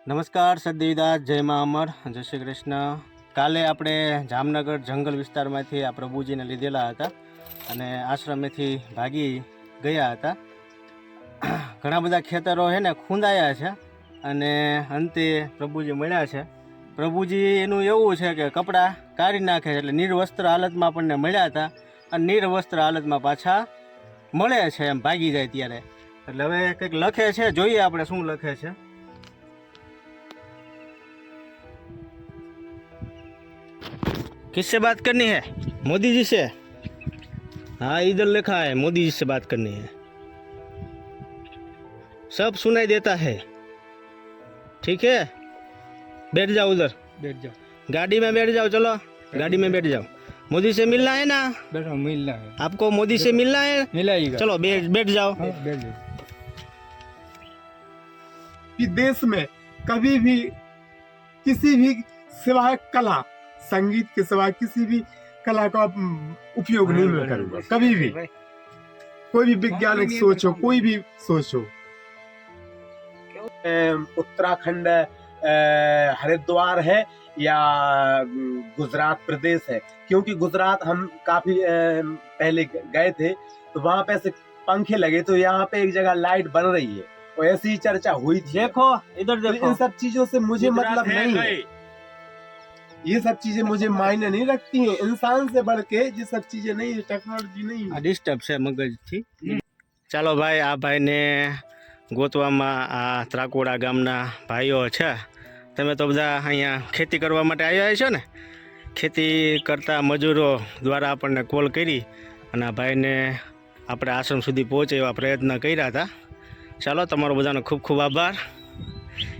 નમસ્કાર સદદેવીદાસ, જય મા અમર, જય શ્રી કૃષ્ણ. કાલે આપણે જામનગર જંગલ વિસ્તારમાંથી આ પ્રભુજીને લીધેલા હતા અને આશ્રમેથી ભાગી ગયા હતા. ઘણા બધા ખેતરો છે ને ખૂંદાયા છે અને અંતે પ્રભુજી મળ્યા છે. પ્રભુજી એનું એવું છે કે કપડાં કાઢી નાખે છે, એટલે નિર્વસ્ત્ર હાલતમાં આપણને મળ્યા હતા અને નિર્વસ્ત્ર હાલતમાં પાછા મળે છે એમ ભાગી જાય ત્યારે. એટલે હવે કંઈક લખે છે, જોઈએ આપણે શું લખે છે. किससे बात करनी है? मोदी जी से. हाँ, इधर लिखा है मोदी जी से बात करनी है. सब सुनाई देता है. ठीक है, बैठ जाओ उधर, बैठ जाओ, गाड़ी में बैठ जाओ. चलो गाड़ी में बैठ जाओ. मोदी से मिलना है ना? बैठो, मिलना है, आपको मोदी से मिलना है? मिलाइएगा। चलो बैठ जाओ. हाँ, बैठ जाओ। कि देश में कभी भी किसी भी सिवाय कला, संगीत के सिवाय किसी भी कला का उपयोग नहीं मैं करूंगा कभी भी। कोई भी वैज्ञानिक सोच हो, कोई भी सोच हो। उत्तराखंड हरिद्वार है या गुजरात प्रदेश है, क्योंकि गुजरात हम काफी पहले गए थे तो वहां पे ऐसे पंखे लगे, तो यहाँ पे एक जगह लाइट बन रही है और ऐसी ही चर्चा हुई थी। देखो इधर तो देखो, इन सब चीजों से मुझे मतलब नहीं है, ये सब चीजें मुझे मायने नहीं रखती हैं। इंसान से बढ़ के ये सब चीजें नहीं है, टेक्नोलॉजी नहीं है। ડિસ્ટર્બ છે મગજથી. ચાલો ભાઈ, આ ભાઈને ગોતવામાં આ ત્રાકોડા ગામના ભાઈઓ છે. તમે તો બધા અહીંયા ખેતી કરવા માટે આવ્યા છો ને? ખેતી કરતા મજૂરો દ્વારા આપણને કોલ કરી અને આ ભાઈને આપણે આશ્રમ સુધી પહોંચે એવા પ્રયત્ન કર્યા હતા. ચાલો, તમારો બધાનો ખૂબ ખૂબ આભાર.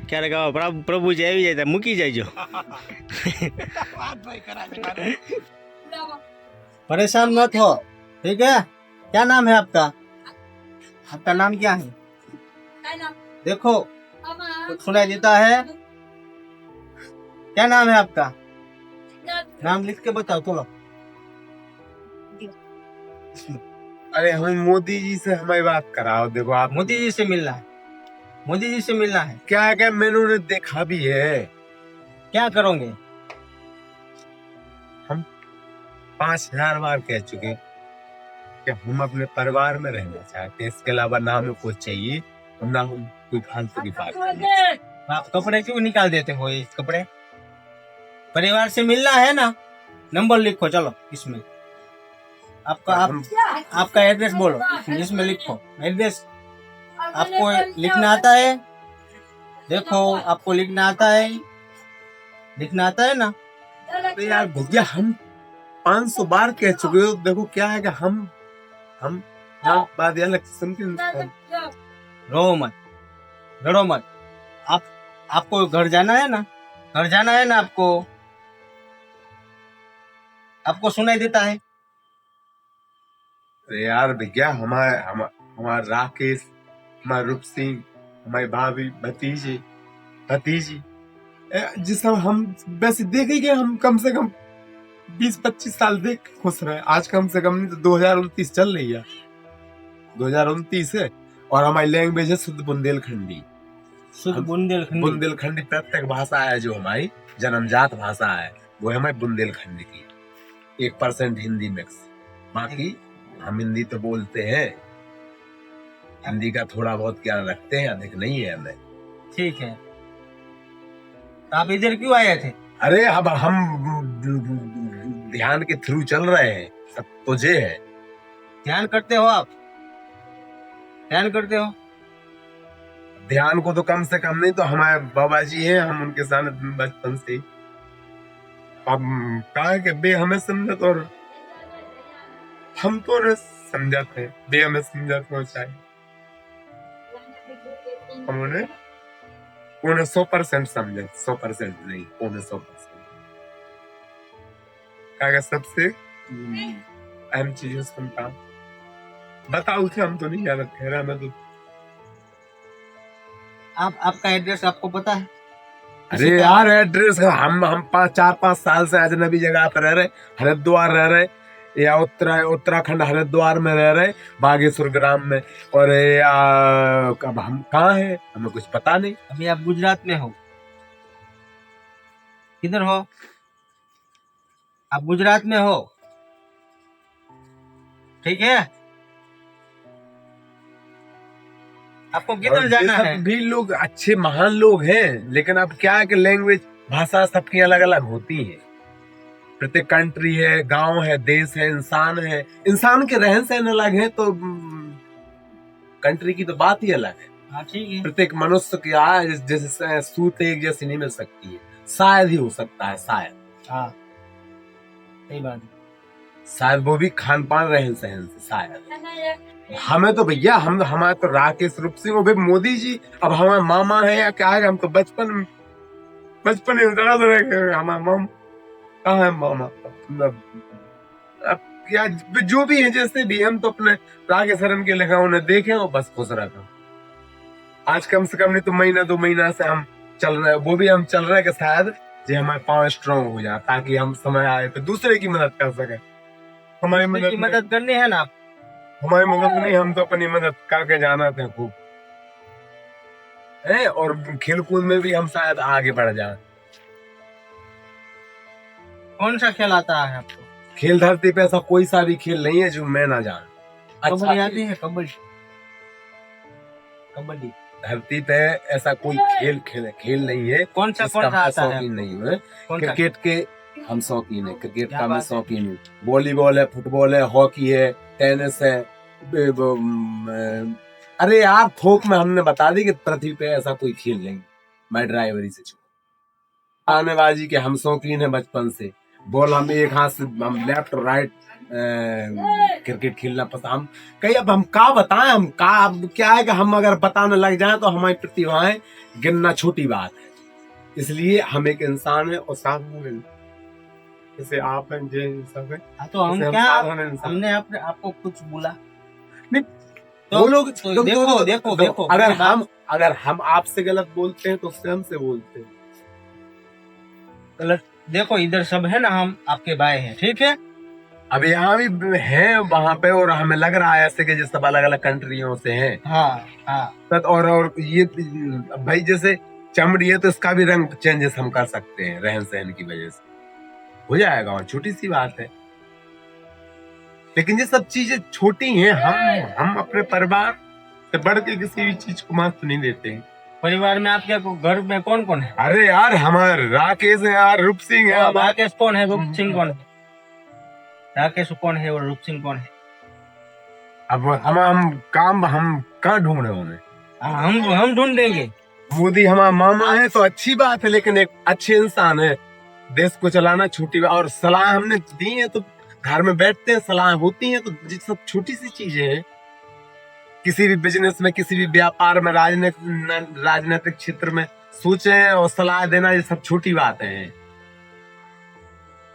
ક્યારેક આવા પ્રભુજી આવી જાય તો મૂકી જાયજો. परेशान मत हो, ठीक है? क्या नाम है आपका? आपका नाम क्या है? देखो कुछ सुनाई देता है? क्या नाम है आपका? नाम लिख के बताओ चलो. अरे हम मोदी जी से हमारी बात कराओ। देखो आप, मोदी जी से मिलना है, मोदी जी से मिलना है. क्या है कि मैंने उन्हें देखा भी है। क्या करोगे? 5000 बार कह चुके कि हम अपने परिवार में रहना चाहते हैं, इसके अलावा ना हमें कुछ चाहिए और ना हम कोई फालतू की बात करें। आप कपड़े क्यों निकाल देते हो? ये कपड़े परिवार से मिलना है ना? नंबर लिखो चलो इसमें. आपका एड्रेस बोलो, इसमें लिखो एड्रेस. आपको लिखना आता है? देखो, आपको लिखना आता है? लिखना आता है ना? तो यार भैया, हम 500 बार कह चुके हो। देखो क्या है कि हम बात यार सुनते रो मत, लड़ो मत. आपको घर जाना है ना? घर जाना है ना आपको? आपको सुनाई देता है? अरे यार भैया, हमारा राकेश, हमारा रूप सिंह, हमारी भाभी, भतीजी जिस हम वैसे देखे कि हम कम से कम 20-25 साल देख खुश रहे। आज कम से कम नहीं तो 2029 चल रही है, 2029 है और हमारी लैंग्वेज है शुद्ध बुंदेलखंडी. शुद्ध बुंदेलखंडी. बुंदेलखंडी प्रत्येक भाषा है जो हमारी जन्मजात भाषा है, वो है हमारी बुंदेलखंडी की. 1% हिंदी मिक्स. बाकी हम हिंदी तो बोलते हैं, हिंदी का थोड़ा बहुत ज्ञान रखते हैं, अधिक नहीं है हमें. ठीक है, तो आप इधर क्यों आए थे? अरे अब हम ध्यान के थ्रू चल रहे हैं, सब तुझे है. ध्यान करते हो आप? ध्यान करते हो? ध्यान को तो कम से कम नहीं तो हमारे बाबा जी हैं, हम उनके साथ बचपन से ही. अब कहा कि बे हमें समझत और हम तो न समझते हैं, बे हमें समझत हो चाहिए. हम उन्हें 100% समझे, 100% नहीं, 100%. क्या सबसे अहम चीजें सुनता हूँ, बताओ कि हम तो नहीं याद ठहरा. मैं तो आपका एड्रेस आपको पता है? अरे यार एड्रेस हम 4-5 साल से अजनबी जगह पर रह रहे, हरिद्वार रह रहे या उत्तराखंड हरिद्वार में रह रहे, बागेश्वर ग्राम में. और अब हम कहाँ हैं हमें कुछ पता नहीं. अभी आप गुजरात में हो? किधर हो आप? गुजरात में हो, ठीक है। आपको और किधर ये जाना सब है? भी लोग अच्छे महान लोग हैं, लेकिन अब क्या है कि लैंग्वेज भाषा सबकी अलग अलग होती है। प्रत्येक कंट्री है, गांव है, देश है, इंसान के रहन सहन अलग है, तो कंट्री की तो बात ही अलग है। हाँ ठीक है। प्रत्येक मनुष्य की जैसे सूत एक जैसी नहीं मिल सकती है, शायद ही हो सकता है, शायद। हाँ सही बात है। शायद वो भी खान पान रहन सहन से, शायद। हमें तो भैया हमारे तो राकेश रूप सिंह और भी मोदी जी अब हमारे मामा है या क्या है, हम तो बचपन में हमारे मामा कहाँ है मामा, मतलब अब क्या जो भी है, जैसे भी हम तो अपने राकेश शरण के लगा उन्हें देखे और बस खुश रहता। आज कम से कम नहीं तो महीना 2 महीना से हम चल रहे हैं, वो भी हम चल रहे हैं कि शायद जो हमारे पाँव स्ट्रांग हो जाए, ताकि हम समय आए तो दूसरे की मदद कर सके। हमारी दूसरे की मदद करनी है ना। हमारी मदद नहीं, हम तो अपनी मदद करके जाना थे खूब है, और खेल कूद में भी हम शायद आगे बढ़ जाए। कौन सा खेल आता है आपको? खेल धरती पे ऐसा कोई सा भी खेल नहीं है जो मैं ना जानूं। कबड्डी आती है? कबड्डी कबड्डी धरती पे ऐसा कोई खेल नहीं है। कौन सा जिसका आता है? शौकीन नहीं है। कौन सा? क्रिकेट के हम शौकीन है, क्रिकेट क्या का मैं बात है? शौकीन हूँ। वॉलीबॉल है, फुटबॉल है, हॉकी है, टेनिस है। अरे यार थोक में हमने बता दी कि पृथ्वी पे ऐसा कोई खेल नहीं। मैं ड्राइवरी से छोड़ आनेबाजी के हम शौकीन है बचपन से। बॉल हम एक हाथ से, हम लेफ्ट और राइट क्रिकेट खेलना पसंद। हम कहीं अब हम का बताएं, हम का अब क्या है कि हम अगर बताने लग जाएं तो हमारी प्रतिभाएं गिनना छोटी बात है। इसलिए हम एक इंसान है और साथ में जैसे आप हैं, सब है। हाँ तो हम जैसे क्या साधारण इंसान। हमने आपको कुछ बोला नहीं, तो वो लोग तो देखो अगर हम आपसे गलत बोलते हैं तो स्वयं से बोलते हैं गलत। देखो इधर सब है ना, हम आपके भाई हैं, ठीक है। अब यहाँ भी हैं वहां पे, और हमें लग रहा है ऐसे कि जो सब अलग अलग कंट्रियों से हैं। हाँ हाँ और ये भाई जैसे चमड़ी है तो इसका भी रंग चेंजेस हम कर सकते हैं रहन सहन की वजह से, हो जाएगा, और छोटी सी बात है। लेकिन ये सब चीजें छोटी हैं। हम अपने परिवार से बढ़ के किसी भी चीज को महत्व नहीं देते हैं। परिवार में आपके घर में कौन कौन है? अरे यार हमारे राकेश है यार, रूप सिंह है। राकेश कौन है? रूप सिंह कौन है? राकेश कौन है और रूप सिंह कौन है? अब हम कहाँ ढूंढ रहे होंगे? हम ढूंढ देंगे। मोदी हमारा मामा है तो अच्छी बात है, लेकिन एक अच्छे इंसान है। देश को चलाना छोटी बात, और सलाह हमने दी है तो घर में बैठते हैं, सलाह होती है तो ये सब छोटी सी चीजें हैं। किसी भी बिजनेस में, किसी भी व्यापार में, राजनीतिक क्षेत्र में सोचे और सलाह देना, ये सब छोटी बातें हैं।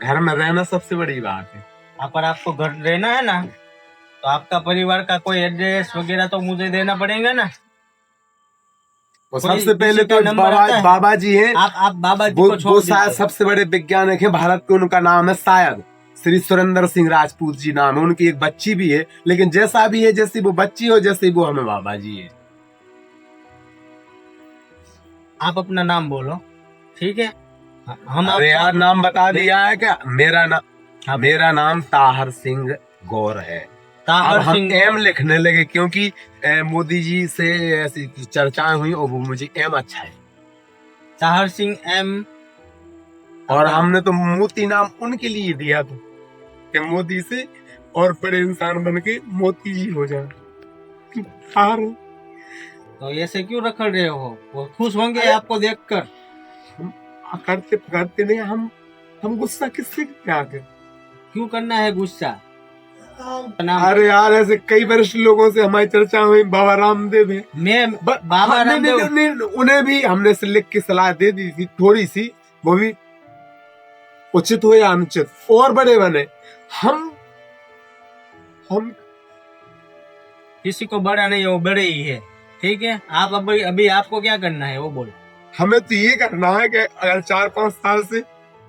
घर में रहना सबसे बड़ी बात है। पर आपको घर रहना है ना, तो आपका परिवार का कोई एड्रेस वगैरह तो मुझे देना पड़ेगा ना। और सबसे पहले तो बाबा जी हैं। आप बाबा जी को छोड़ वो शायद सबसे बड़े वैज्ञानिक हैं भारत के। उनका नाम है शायद श्री सुरेंद्र सिंह राजपूत जी नाम है। उनकी एक बच्ची भी है, लेकिन जैसा भी है, जैसी वो बच्ची हो, जैसे वो हमें बाबा जी है। आप अपना नाम बोलो, ठीक है। हम अरे यार नाम बता दिया है क्या? मेरा नाम ताहर सिंह गौर है। अब हम एम लिखने लगे क्योंकि मोदी जी से ऐसी चर्चाएं हुई और वो मुझे एम अच्छा है, ताहर सिंह एम। और हमने तो मोती नाम उनके लिए दिया था कि मोदी से और बड़े इंसान बन के मोती जी हो जाए। तो ऐसे क्यों रख रहे हो? वो खुश होंगे आपको देखकर। करते नहीं हम गुस्सा किससे आके क्यों करना है गुस्सा? अरे यार ऐसे कई वरिष्ठ लोगों से हमारी चर्चा हुई। बाबा रामदेव है, बाबा रामदेव, उन्हें भी हमने से लिख के सलाह दे दी थी थोड़ी सी, वो भी उचित हो या अनुचित, और बड़े बने। हम किसी को बड़ा नहीं, वो बड़े ही है, ठीक है। आप अभी आपको क्या करना है वो बोलो। हमें तो ये करना है कि अगर 4-5 साल से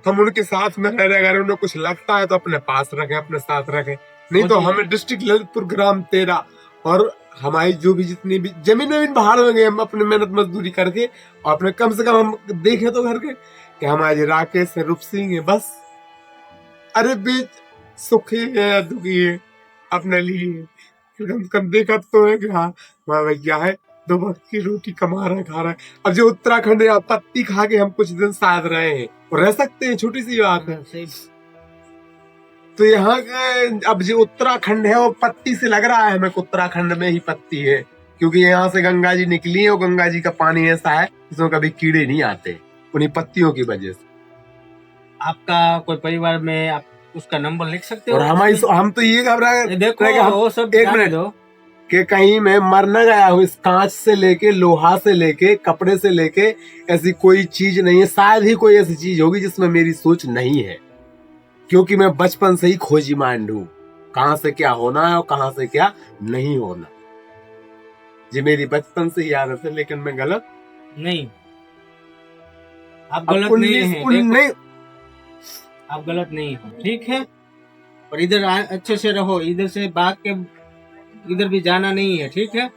हम उनके साथ में रह रहे, अगर उन्हें कुछ लगता है तो अपने पास रखें, अपने साथ रखें। नहीं तो हमें डिस्ट्रिक्ट ललितपुर ग्राम 13 और हमारी जो भी जितनी भी जमीन बाहर में गए, हम अपनी मेहनत मजदूरी करके और अपने कम से कम हम देखें तो घर के कि हमारे राकेश है, रूप सिंह है, बस। अरे बेच सुखी है या दुखी है अपने लिए, कम से कम देखा तो है कि हाँ हमारा भैया है, 2 वक्त की रोटी कमा रहा है, खा रहा है। अब जो उत्तराखंड है, पत्ती खा के हम कुछ दिन शायद रहे हैं और रह सकते हैं, छोटी सी बात है। तो यहाँ के अब जो उत्तराखंड है वो पत्ती से लग रहा है हमें, उत्तराखंड में ही पत्ती है, क्योंकि यहाँ से गंगा जी निकली है और गंगा जी का पानी ऐसा है जिसमें कभी कीड़े नहीं आते, उन्हीं पत्तियों की वजह से। आपका कोई परिवार में आप उसका नंबर लिख सकते हो? और हम तो ये घबराए, देखो वो सब एक मिनट दो कि कहीं मैं मर न गया हूँ। इस कांच से लेके, लोहा से लेके, कपड़े से लेके ऐसी कोई चीज नहीं है। शायद ही कोई ऐसी चीज होगी जिसमें मेरी सोच नहीं है, क्योंकि मैं बचपन से ही खोजी माइंड हूँ, कहाँ से क्या होना है और कहाँ से क्या नहीं होना, ये मेरी बचपन से ही आदत है। लेकिन मैं गलत नहीं, आप गलत नहीं हैं, आप गलत नहीं हो, ठीक है। और इधर अच्छे से रहो, इधर से भाग के इधर भी जाना नहीं है, ठीक है।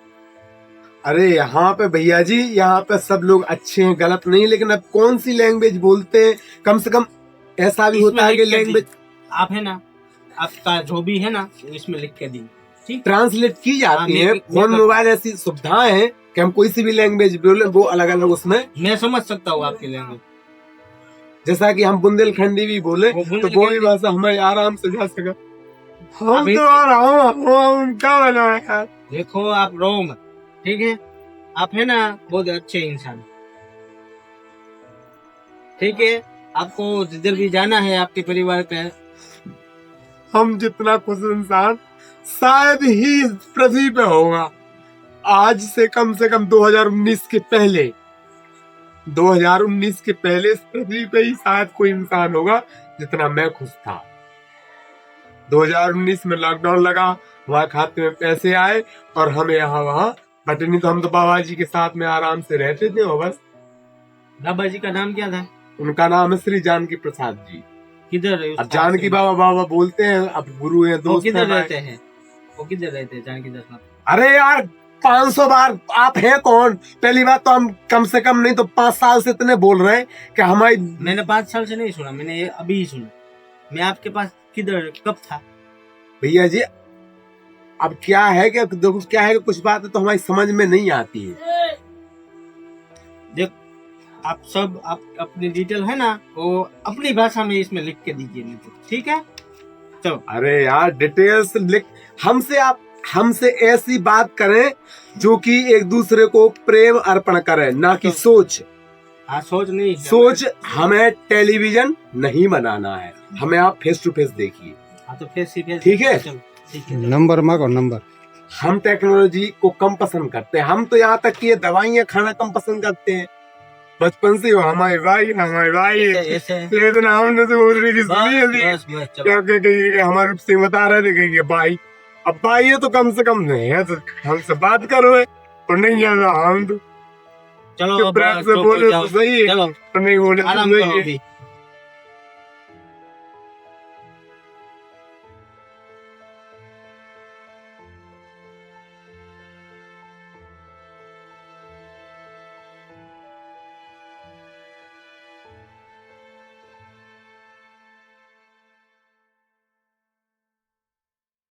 अरे यहाँ पे भैया जी, यहाँ पे सब लोग अच्छे हैं, गलत नहीं, लेकिन अब कौन सी लैंग्वेज बोलते हैं, कम से कम ऐसा भी होता है कि लैंग्वेज आप है ना, आपका जो भी है ना इसमें लिख के दी, ठीक, ट्रांसलेट की जाती है। फोन मोबाइल ऐसी सुविधाएं हैं कि हम कोई सी भी लैंग्वेज बोले वो अलग अलग उसमें मैं समझ सकता हूँ आपकी लैंग्वेज। जैसा कि हम बुंदेलखंडी भी बोले तो वो भी भाषा हमें आराम से जा सका। हम तो आ रहा हूँ, क्या बना है। देखो आप रो मत, ठीक है। आप है ना बहुत अच्छे इंसान, ठीक है। आपको जिधर भी जाना है आपके परिवार का, हम जितना खुश इंसान शायद ही इस पृथ्वी पे होगा आज से कम 2019 के पहले, 2019 के पहले इस पृथ्वी पे ही शायद कोई इंसान होगा जितना मैं खुश था। 2019 में लॉकडाउन लगा, हमारे खाते में पैसे आए और हम यहाँ वहाँ बटे, नहीं तो हम तो बाबा जी के साथ में आराम से रहते थे। और बस। बाबा जी का नाम क्या था? उनका नाम है श्री जानकी प्रसाद जी। किधर है? अब जानकी बाबा बाबा बोलते हैं, अब गुरु हैं, दोस्त किधर रहते हैं? वो किधर रहते हैं जानकी दास? अरे यार 500 बार आप हैं कौन? पहली बात तो हम कम से कम नहीं तो 5 साल से इतने बोल रहे हैं कि हमारी, मैंने 5 साल से नहीं सुना, मैंने ये अभी ही सुना। मैं आपके पास किधर कब था? भैया जी अब क्या है कि देखो क्या है कि कुछ बातें तो हमारी समझ में नहीं आती है। देख आप सब आप अपनी डिटेल है ना वो अपनी भाषा में इसमें लिख के दीजिए, ठीक है। तो अरे यार डिटेल्स लिख, हमसे ऐसी बात करें जो कि एक दूसरे को प्रेम अर्पण करें, ना कि सोच। हाँ सोच नहीं, सोच हमें टेलीविजन नहीं बनाना है, हमें आप फेस टू फेस देखिए। हाँ तो फेस टू फेस, ठीक है। नंबर मांगो नंबर। हम टेक्नोलॉजी को कम पसंद करते हैं, हम तो यहाँ तक कि ये दवाइयाँ खाना कम पसंद करते हैं। बचपन से हो हमारे भाई लेकिन हमने तो बोलने की सुनी, हमारे से बता रहे थे कि भाई, अब भाई है तो कम से कम नहीं है तो हमसे बात करो है, और नहीं है हम तो चलो बोले तो सही है, चलो नहीं बोले तो सही है।